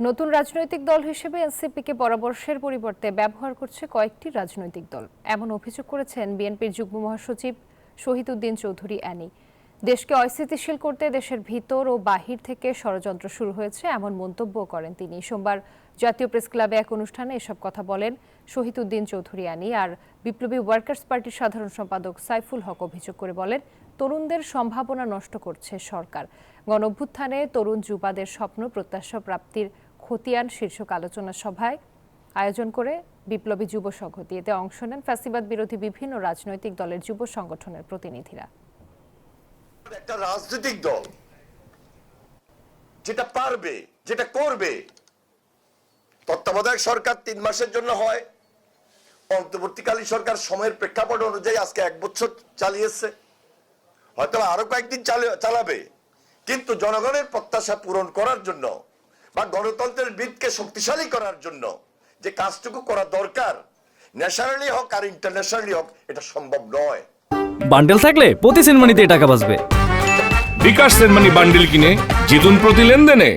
নতুন রাজনৈতিক দল হিসেবে এনসিপিকে পরামর্শের পরিবর্তে ব্যবহার করছে কয়েকটি রাজনৈতিক দল, এমন অভিযোগ করেছেন বিএনপির যুগ্ম মহাসচিব শহীদউদ্দিন চৌধুরী অ্যানি। দেশকে অস্থিতিশীল করতে দেশের ভিতর ও বাহির থেকে ষড়যন্ত্র শুরু হয়েছে, এমন মন্তব্য করেন তিনি। সোমবার জাতীয় প্রেস ক্লাবে এক অনুষ্ঠানে এসব কথা বলেন শহীদউদ্দিন চৌধুরী অ্যানি। আর বিপ্লবী ওয়ার্কার্স পার্টির সাধারণ সম্পাদক সাইফুল হক অভিযোগ করে বলেন, তরুণদের সম্ভাবনা নষ্ট করছে সরকার। গণঅভ্যুত্থানে তরুণ যুবাদের স্বপ্ন প্রত্যাশা প্রাপ্তির খতিয়ান শীর্ষক আলোচনা সভায় আয়োজন করে বিপ্লবী যুব সংহতি। এতে অংশ নেন ফ্যাসিবাদ বিরোধী বিভিন্ন রাজনৈতিক দলের যুব সংগঠনের প্রতিনিধিরা। একটা রাজনৈতিক দল যেটা পারবে, যেটা করবে, তত্ত্বাবধায়ক সরকার 3 মাসের জন্য হয়, অন্তর্বর্তীকালীন সরকার সময়ের প্রেক্ষাপট অনুযায়ী আজকে 1 বছর চালিয়েছে, হয়তো আরো কয়েকদিন চালাবে, কিন্তু জনগণের প্রত্যাশা পূরণ করার জন্য বা গণতন্ত্রের ভিতকে শক্তিশালী করার জন্য যে কাজটুকু করা দরকার, ন্যাশনালি হোক আর ইন্টারন্যাশনালি হোক, এটা সম্ভব নয়। বান্ডেল থাকলে প্রতি সেনমানিতে টাকা বাঁচবে। বিকাশ সেনমানি বান্ডেল কিনে জিতুন প্রতি লেনদেনে।